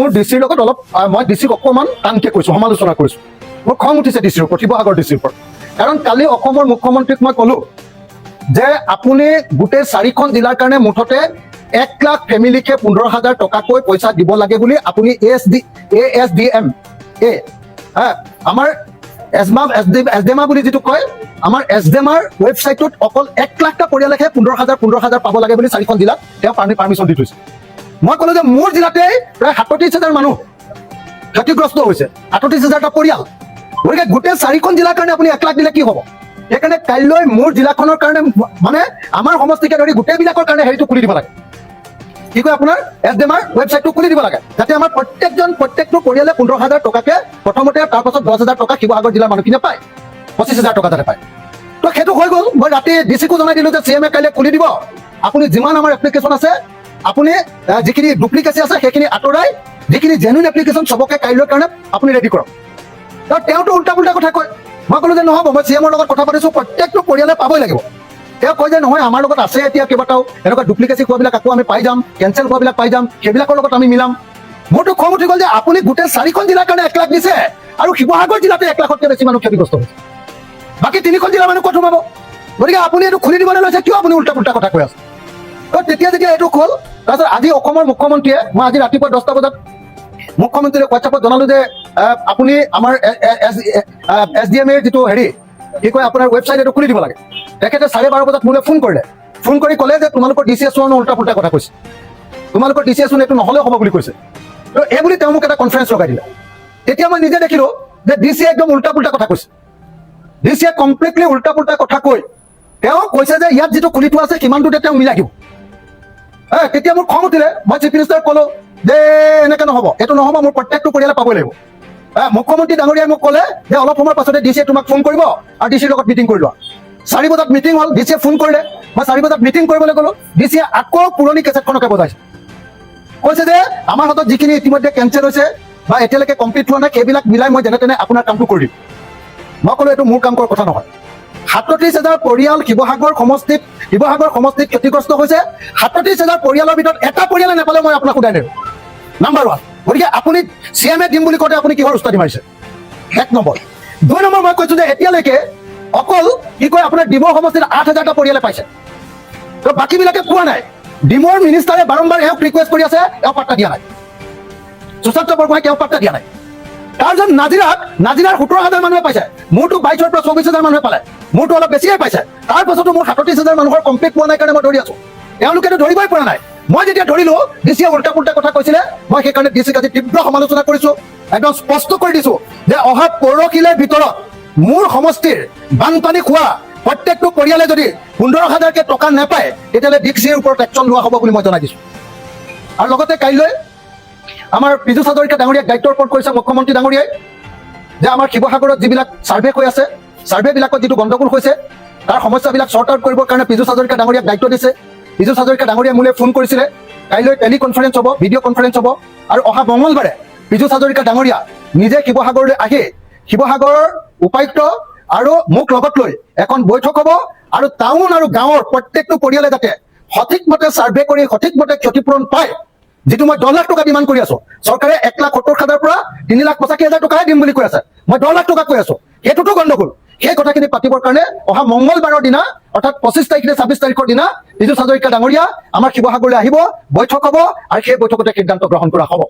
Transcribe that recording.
মোৰ ডিচিৰ লগত অলপ মই ডিচিক অকণমান টানকৈ কৈছোঁ, সমালোচনা কৰিছোঁ। মোৰ খং উঠিছে ডিচিৰ ওপৰত, শিৱসাগৰ ডিচিৰ ওপৰত। কাৰণ কালি অসমৰ মুখ্যমন্ত্ৰীক মই ক'লোঁ যে আপুনি গোটেই 4খন জিলাৰ কাৰণে মুঠতে 1 লাখ ফেমিলিকে 15,000 টকাকৈ পইচা দিব লাগে বুলি আপুনি ASDM আমাৰ এছডেমা বুলি যিটো কয়, আমাৰ এছডেমাৰ ৱেবছাইটটোত অকল 1 লাখটা পৰিয়ালেহে 15,000 পাব লাগে বুলি 4খন জিলাত তেওঁ পাৰ্মিশ্যন দি থৈছে। মই ক'লোঁ যে মোৰ জিলাতে প্ৰায় 37,000 মানুহ ক্ষতিগ্ৰস্ত হৈছে, 38,000টা পৰিয়াল। গতিকে গোটেই 4খন জিলাৰ কাৰণে আপুনি 1 লাখ দিলে কি হ'ব? সেইকাৰণে কাইলৈ মোৰ জিলাখনৰ কাৰণে মানে আমাৰ সমষ্টিকে ধৰি গোটেইবিলাকৰ কাৰণে হেৰিটো খুলি দিব লাগে, কি কয় আপোনাৰ এছডেমাৰ ৱেবছাইটটো খুলি দিব লাগে, যাতে আমাৰ প্ৰত্যেকটো পৰিয়ালে 15,000 টকাকে প্ৰথমতে, তাৰপাছত 10,000 টকা শিৱসাগৰ জিলাৰ মানুহখিনিয়ে পায়, 25,000 টকা যাতে পায়। তো সেইটো হৈ গ'ল। মই ৰাতি ডিচিকো জনাই দিলোঁ যে CM কাইলৈ খুলি দিব, আপুনি যিমান আমাৰ এপ্লিকেশ্যন আছে আপুনি যিখিনি ডুপ্লিকেচি আছে সেইখিনি আঁতৰাই যিখিনি জেনুইন এপ্লিকেশ্যন চবকে কাইলৈৰ কাৰণে আপুনি ৰেডি কৰক। তেওঁতো উল্টা পুল্টা কথা কয়। মই ক'লোঁ যে নহ'ব, মই CMৰ লগত কথা পাতিছোঁ, প্ৰত্যেকটো পৰিয়ালে পাবই লাগিব। তেওঁ কয় যে নহয়, আমাৰ লগত আছে এতিয়া কেইবাটাও এনেকুৱা ডুপ্লিকেচি হোৱাবিলাক আকৌ আমি পাই যাম, কেঞ্চেল হোৱাবিলাক পাই যাম, সেইবিলাকৰ লগত আমি মিলাম। মোৰতো খং উঠি গ'ল যে আপুনি গোটেই 4খন জিলাৰ কাৰণে 1 লাখ দিছে আৰু শিৱসাগৰ জিলাতে 1 লাখতকৈ বেছি মানুহ ক্ষতিগ্ৰস্ত হৈছে, বাকী 3খন জিলাৰ মানুহ ক'ত সোমাব? গতিকে আপুনি এইটো খুলি দিবলৈ লৈছে, কিয় আপুনি উল্টা পুল্টা কথা কৈ আছে? তেতিয়া যেতিয়া এইটো হ'ল, তাৰপিছত আজি অসমৰ মুখ্যমন্ত্ৰীয়ে, মই আজি ৰাতিপুৱা 10টা বজাত মুখ্যমন্ত্ৰীয়ে হোৱাটছআপত জনালোঁ যে আপুনি আমাৰ SDMৰ যিটো হেৰি কি কয় আপোনাৰ ৱেবছাইট এইটো খুলি দিব লাগে। তেখেতে 12:30 বজাত মোলৈ ফোন কৰিলে, ফোন কৰি ক'লে যে তোমালোকৰ DCS1 উল্টা পুল্টা কথা কৈছে, তোমালোকৰ DCS1 এইটো নহ'লেও হ'ব বুলি কৈছে। তো এই বুলি তেওঁ মোক এটা কনফাৰেঞ্চ লগাই দিলে। তেতিয়া মই নিজে দেখিলোঁ যে DCয়ে একদম উল্টা পুল্টা কথা কৈছে। DCয়ে কমপ্লিটলি উল্টা পুল্টা কথা কৈ তেওঁ কৈছে যে ইয়াত যিটো খুলি থোৱা আছে সিমানটোতে তেওঁ মিলাই দিব। তেতিয়া মোৰ খং উঠিলে। মই চিফ মিনিষ্টাৰক ক'লোঁ যে এনেকৈ নহ'ব, এইটো নহ'ব, মোৰ প্ৰত্যেকটো পৰিয়ালে পাবই লাগিব। মুখ্যমন্ত্ৰী ডাঙৰীয়াই মোক ক'লে যে অলপ সময়ৰ পাছতে DCয়ে তোমাক ফোন কৰিব আৰু DCৰ লগত মিটিং কৰি লোৱা। 4 বজাত মিটিং হ'ল, DCয়ে ফোন কৰিলে, মই 4 বজাত মিটিং কৰিবলৈ গ'লোঁ। DCয়ে আকৌ পুৰণি কেছেটখনকে বজাইছে, কৈছে যে আমাৰ হাতত যিখিনি ইতিমধ্যে কেঞ্চেল হৈছে বা এতিয়ালৈকে কমপ্লিট হোৱা নাই সেইবিলাক মিলাই মই যেনে তেনে আপোনাৰ কামটো কৰি দিম। মই ক'লোঁ এইটো মোৰ কাম কৰাৰ কথা নহয়। 37,000 পৰিয়াল শিৱসাগৰ সমষ্টিত ক্ষতিগ্ৰস্ত হৈছে। 37,000 পৰিয়ালৰ ভিতৰত এটা পৰিয়ালে নাপালে মই আপোনাক সোধাই দিম, নাম্বাৰ 1। গতিকে আপুনি CMে দিম বুলি কওঁতে আপুনি কিহৰ উস্তাদি মাৰিছে? 1 নম্বৰ। 2 নম্বৰ, মই কৈছোঁ যে এতিয়ালৈকে অকল কি কয় আপোনাৰ ডিমৌ সমষ্টিত 8,000টা পৰিয়ালে পাইছে, তো বাকীবিলাকে পোৱা নাই। ডিমৌৰ মিনিষ্টাৰে বাৰম্বাৰ এওঁক ৰিকুৱেষ্ট কৰি আছে, এওঁ পাত্তা দিয়া নাই। সুশান্ত বৰগোহাঁই এওঁক পাত্তা দিয়া নাই। তাৰপিছত নাজিৰাৰ 17,000 মানুহে পাইছে, মোৰতো 22,000 পৰা 24,000 মানুহে পালে, মোৰতো অলপ বেছিয়ে পাইছে। তাৰপাছতো মোৰ 37,000 মানুহৰ কমপ্লিট পোৱা নাই কাৰণে মই ধৰি আছোঁ। তেওঁলোকেতো ধৰিবই পৰা নাই। মই যেতিয়া ধৰিলোঁ DCয়ে উল্টা পুল্টা কথা কৈছিলে, মই সেইকাৰণে DCক আজি তীব্ৰ সমালোচনা কৰিছোঁ। একদম স্পষ্ট কৰি দিছোঁ যে অহা পৰহিলৈৰ ভিতৰত মোৰ সমষ্টিৰ বানপানী খোৱা প্ৰত্যেকটো পৰিয়ালে যদি 15,000কে টকা নাপায় তেতিয়াহ'লে DCৰ ওপৰত একশ্যন লোৱা হ'ব বুলি মই জনাই দিছোঁ। আৰু লগতে কাইলৈ আমাৰ পীযুষ হাজৰিকা ডাঙৰীয়াক দায়িত্ব অৰ্পণ কৰিছে মুখ্যমন্ত্ৰী ডাঙৰীয়াই যে আমাৰ শিৱসাগৰত যিবিলাক ছাৰ্ভে হৈ আছে, ছাৰ্ভেবিলাকত যিটো গণ্ডগোল হৈছে তাৰ সমস্যাবিলাক শ্বৰ্ট আউট কৰিবৰ কাৰণে পীযুষ হাজৰিকা ডাঙৰীয়াক দায়িত্ব দিছে। পীযুষ হাজৰিকা ডাঙৰীয়াই মোলৈ ফোন কৰিছিলে। কাইলৈ টেলি কনফাৰেঞ্চ হ'ব, ভিডিঅ' কনফাৰেঞ্চ হ'ব, আৰু অহা মঙলবাৰে পীযুষ হাজৰিকা ডাঙৰীয়া নিজে শিৱসাগৰলৈ আহি শিৱসাগৰৰ উপায়ুক্ত আৰু মোক লগত লৈ এখন বৈঠক হ'ব, আৰু টাউন আৰু গাঁৱৰ প্ৰত্যেকটো পৰিয়ালে যাতে সঠিকমতে ছাৰ্ভে কৰি সঠিকমতে ক্ষতিপূৰণ পায়। যিটো মই 10 লাখ টকা ডিমাণ্ড কৰি আছোঁ, চৰকাৰে 1,70,000 পৰা 3,85,000 টকাহে দিম বুলি কৈ আছে, মই 10 লাখ টকা কৈ আছোঁ, সেইটোতো গণ্ডগোল। সেই কথাখিনি পাতিবৰ কাৰণে অহা মঙলবাৰৰ দিনা অৰ্থাৎ 25 তাৰিখ নে 26 তাৰিখৰ দিনা পীযুষ হাজৰিকা ডাঙৰীয়া আমাৰ শিৱসাগৰলৈ আহিব, বৈঠক হ'ব, আৰু সেই বৈঠকতে সিদ্ধান্ত গ্ৰহণ কৰা হ'ব।